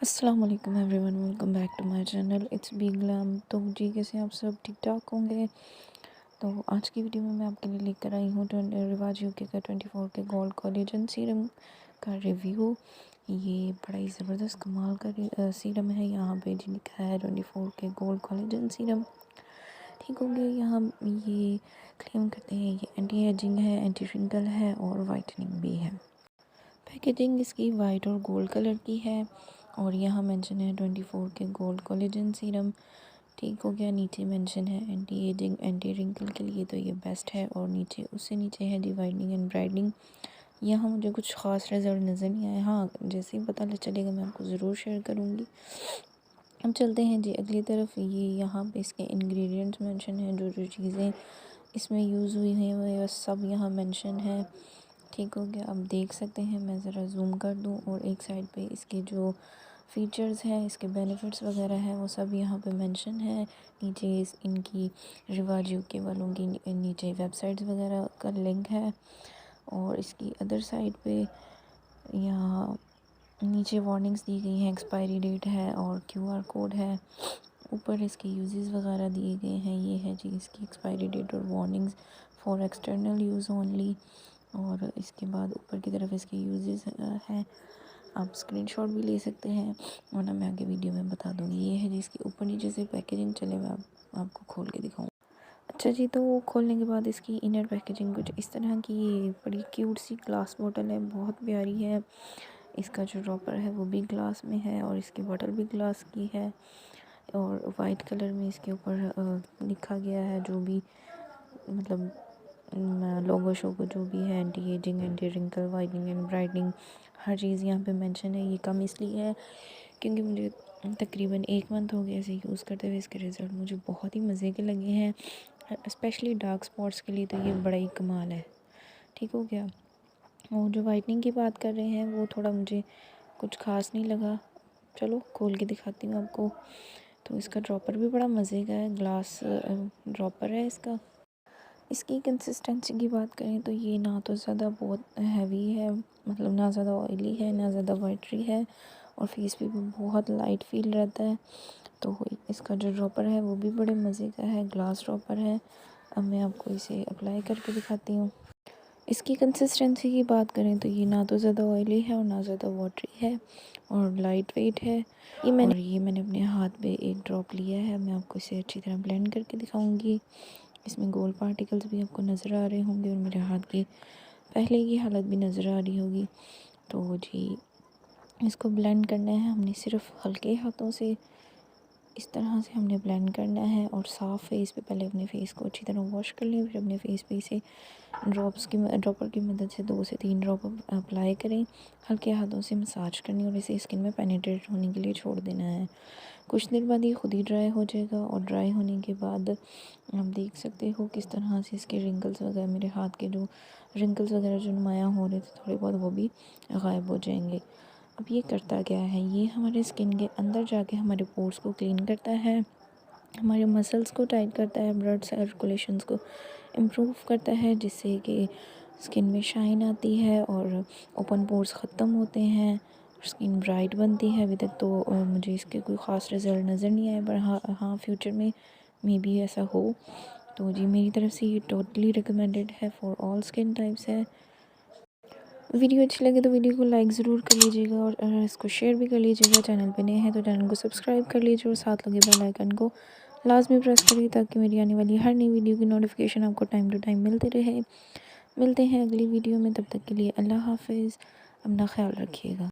अस्सलाम वालेकुम everyone, welcome back to my channel, it's beglam। तो जी कैसे आप सब ठीक ठाक होंगे। तो आज की वीडियो में मैं आपके लिए लेकर आई हूँ रिवाज यूके का 24 के गोल्ड कोलेजन सीरम का रिव्यू। ये बड़ा ही ज़बरदस्त कमाल का सीरम है। यहाँ पे जी लिखा है 24 के गोल्ड कोलेजन सीरम। ठीक हो गया। यहाँ ये क्लेम करते हैं ये एंटी एजिंग है, एंटी रिंकल है और वाइटनिंग भी है। पैकेजिंग इसकी वाइट और गोल्ड कलर की है और यहाँ मेंशन है 24 के गोल्ड कोलेजन सीरम। ठीक हो गया। नीचे मेंशन है एंटी एजिंग, एंटी रिंकल के लिए तो ये बेस्ट है और नीचे उससे नीचे है दी वाइटनिंग एंड ब्राइटनिंग। यहाँ मुझे कुछ ख़ास रिजल्ट नज़र नहीं आए। हाँ, जैसे ही पता चलेगा मैं आपको ज़रूर शेयर करूँगी। अब चलते हैं जी अगली तरफ। ये यहाँ पे इसके इंग्रेडिएंट्स मेंशन है, जो जो चीज़ें इसमें यूज़ हुई हैं वो सब यहाँ मेंशन है। ठीक हो गया। अब देख सकते हैं, मैं ज़रा जूम कर दूँ और एक साइड पे इसके जो फीचर्स हैं, इसके बेनिफिट्स वगैरह हैं वो सब यहाँ पे मेंशन है। नीचे इनकी रिवाज यूके वालों की नीचे वेबसाइट्स वगैरह का लिंक है और इसकी अदर साइड पे यहाँ नीचे वार्निंग्स दी गई हैं, एक्सपायरी डेट है और क्यूआर कोड है। ऊपर इसके यूजेस वगैरह दिए गए हैं। ये है जी इसकी एक्सपायरी डेट और warnings for external use only. और इसके बाद ऊपर की तरफ इसके यूजेस हैं, आप स्क्रीनशॉट भी ले सकते हैं वरना मैं आगे वीडियो में बता दूँगी। ये है जी इसकी ऊपर नीचे से पैकेजिंग। चले मैं आपको खोल के दिखाऊँ। अच्छा जी, तो खोलने के बाद इसकी इनर पैकेजिंग कुछ इस तरह की, ये बड़ी क्यूट सी ग्लास बोतल है, बहुत प्यारी है। इसका जो ड्रॉपर है वो भी ग्लास में है और इसकी बोतल भी ग्लास की है और वाइट कलर में इसके ऊपर लिखा गया है जो भी मतलब लोगो शोगो जो भी है, anti ageing, anti wrinkle, whitening and brightening, हर चीज़ यहाँ पे मेंशन है। ये कम इसलिए है क्योंकि मुझे तकरीबन 1 मंथ हो गया इसे यूज़ करते हुए। इसके रिज़ल्ट मुझे बहुत ही मज़े के लगे हैं, स्पेशली डार्क स्पॉट्स के लिए तो ये बड़ा ही कमाल है। ठीक हो गया। और जो वाइटनिंग की बात कर रहे हैं वो थोड़ा मुझे कुछ ख़ास नहीं लगा। चलो खोल के दिखाती हूँ आपको। तो इसका ड्रॉपर भी बड़ा मज़े का है, ग्लास ड्रॉपर है इसका। इसकी कंसिस्टेंसी की बात करें तो ये ना तो ज़्यादा बहुत हैवी है, मतलब ना ज़्यादा ऑयली है ना ज़्यादा वाटरी है और फेस पे भी बहुत लाइट फील रहता है। तो इसका जो ड्रॉपर है वो भी बड़े मज़े का है, ग्लास ड्रॉपर है। अब मैं आपको इसे अप्लाई करके दिखाती हूँ। इसकी कंसिस्टेंसी की बात करें तो ये ना तो ज़्यादा ऑयली है और ना ज़्यादा वाटरी है और लाइट वेट है। ये मैंने अपने हाथ पे एक ड्रॉप लिया है। मैं आपको इसे अच्छी तरह ब्लेंड करके दिखाऊंगी। इसमें गोल्ड पार्टिकल्स भी आपको नज़र आ रहे होंगे और मेरे हाथ की पहले की हालत भी नज़र आ रही होगी। तो जी इसको ब्लेंड करना है हमने सिर्फ हल्के हाथों से, इस तरह से हमने ब्लेंड करना है और साफ़ फेस पे पहले अपने फेस को अच्छी तरह वॉश कर लें, फिर अपने फेस पे इसे ड्रॉपर की मदद से 2 से 3 ड्रॉप अप्लाई करें। हल्के हाथों से मसाज करनी और इसे स्किन में पेनिट्रेट होने के लिए छोड़ देना है। कुछ देर बाद ये खुद ही ड्राई हो जाएगा और ड्राई होने के बाद आप देख सकते हो किस तरह से इसके रिंकल्स वगैरह, मेरे हाथ के जो रिंकल्स वगैरह जो नुमायाँ हो रहे थे थोड़े बहुत, वो भी गायब हो जाएंगे। अब ये करता क्या है, ये हमारे स्किन के अंदर जाके हमारे पोर्स को क्लीन करता है, हमारे मसल्स को टाइट करता है, ब्लड सर्कुलेशंस को इम्प्रूव करता है, जिससे कि स्किन में शाइन आती है और ओपन पोर्स ख़त्म होते हैं, स्किन ब्राइट बनती है। अभी तक तो मुझे इसके कोई ख़ास रिज़ल्ट नज़र नहीं आए, पर हाँ फ्यूचर में मे बी ऐसा हो। तो जी मेरी तरफ से ये टोटली रिकमेंडेड है, फॉर ऑल स्किन टाइप्स है। वीडियो अच्छी लगे तो वीडियो को लाइक ज़रूर कर लीजिएगा और इसको शेयर भी कर लीजिएगा। चैनल पे नए हैं तो चैनल को सब्सक्राइब कर लीजिए और साथ लगे बेल आइकन को लाजमी प्रेस करिए ताकि मेरी आने वाली हर नई वीडियो की नोटिफिकेशन आपको टाइम टू टाइम मिलते रहे। मिलते हैं अगली वीडियो में, तब तक के लिए अल्लाह हाफिज़। अपना ख्याल रखिएगा।